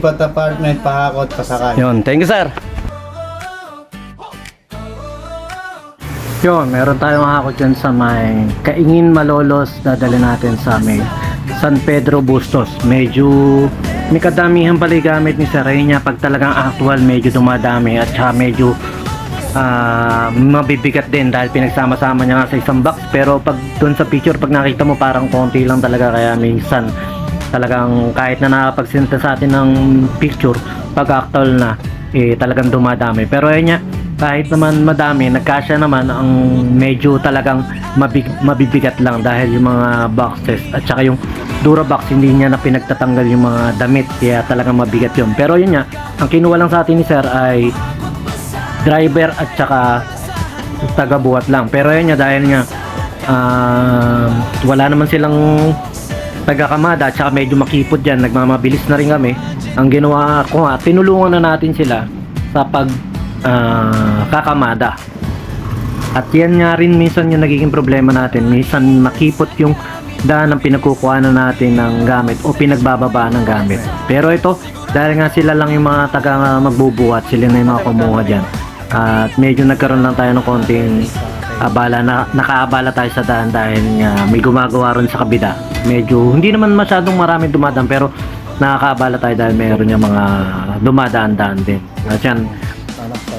Lipat apartment, pahakot, pasakay. Yun, thank you sir. Yun, meron tayong hakot dyan sa may Kaingin Malolos. Dadali natin sa may San Pedro Bustos. Medyo may kadamihan pala yung gamit ni Sir niya. Pag talagang actual, medyo dumadami at saka medyo mabibigat din dahil pinagsama-sama niya nga sa isang box. Pero pag dun sa picture, pag nakita mo parang konti lang talaga, kaya minsan talagang kahit na nakapagsinta sa atin ng picture, pag actual na talagang dumadami. Pero ayun nga, kahit naman madami, nagkasya naman, ang medyo talagang mabibigat lang dahil yung mga boxes at saka yung Durabox hindi niya na pinagtatanggal yung mga damit, kaya talagang mabigat yun. Pero yun nga, ang kinuha lang sa atin ni Sir ay driver at saka taga-buhat lang. Pero yun nga, dahil nga wala naman silang taga-kamada at saka medyo makipot dyan, nagmamabilis na rin kami. Ang ginawa ko nga, tinulungan na natin sila sa kakamada. At yan nga rin minsan yung nagiging problema natin. Minsan makipot yung daan ng pinagkukuhanan natin ng gamit o pinagbababa ng gamit. Pero ito, dahil nga sila lang yung mga taga magbubuhat, sila na yung mga kumuha dyan. At medyo nagkaroon lang tayo ng konting abala, nakaabala tayo sa daan dahil nga may gumagawa rin sa kabila. Medyo hindi naman masyadong maraming dumadaan, pero nakakaabala tayo dahil meron yung mga dumadaan-daan din. At yan,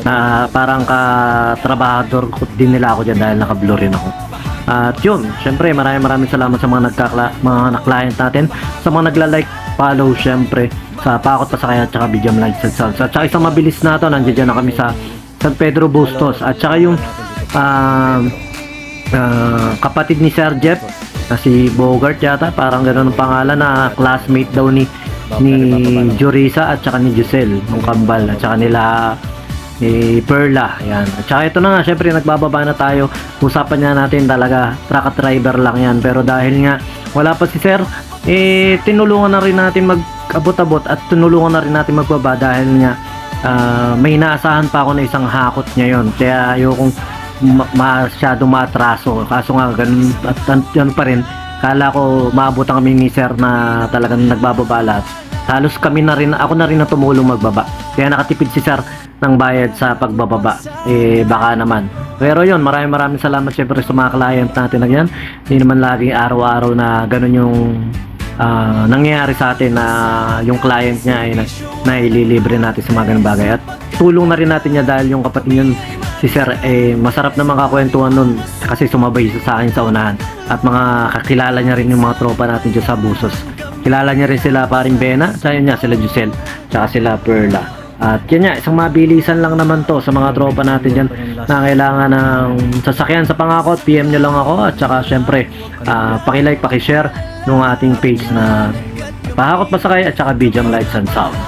na parang katrabahador din nila ako dyan dahil naka-blue rin ako. At yun, syempre maraming salamat sa mga client natin, sa mga nagla-like, follow syempre sa Pakot Pasakay at saka Bidyam Lights and Sounds. At saka isang mabilis na to, nandiyan na kami sa San Pedro Bustos. At saka yung kapatid ni Sir Jeff, na si Bogart yata, parang gano'n ang pangalan, na classmate daw ni Jorisa at saka ni Giselle ng Kambal, at saka nila Perla, yan. At saka ito na nga, syempre nagbababa na tayo. Usapan niya natin talaga, truck at driver lang yan. Pero dahil nga wala pa si Sir, tinulungan na rin natin mag-abot-abot at tinulungan na rin natin magbaba dahil nga may inaasahan pa ako na isang hakot niya yon. Kaya ayokong masyadong maatraso. Kaso nga ganun, at yan pa rin, kala ko maabutan kami ni Sir na talagang nagbababa lahat. Halos kami na rin, ako na rin na tumulong magbaba. Kaya nakatipid si Sir ng bayad sa pagbababa, baka naman. Pero yun, maraming salamat syempre sa mga client natin na yan. Hindi naman lagi araw-araw na ganun yung nangyayari sa atin, na yung client niya ay naililibre natin sa mga ganung bagay. At tulong na rin natin niya dahil yung kapatid yun, si Sir, masarap na mga kakwentuhan nun kasi sumabay sa akin sa unahan. At mga kakilala niya rin yung mga tropa natin dyan sa Busos. Kilala niya rin sila paring Bena, sayo niya sila Giselle, tsaka sila Perla. At yan nga, isang mabilisan lang naman to sa mga tropa natin dyan na kailangan ng sasakyan sa Pangakot. PM nyo lang ako, at saka syempre pakilike, pakishare ng ating page na Pahakot Pasakay at saka Bidyam Lights and Sounds.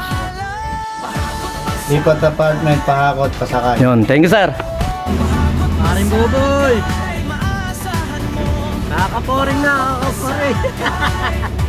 Lipat apartment, pahakot, pasakay. Yun, thank you sir. Paring Buboy! Nakakaporing na, nakakaporing!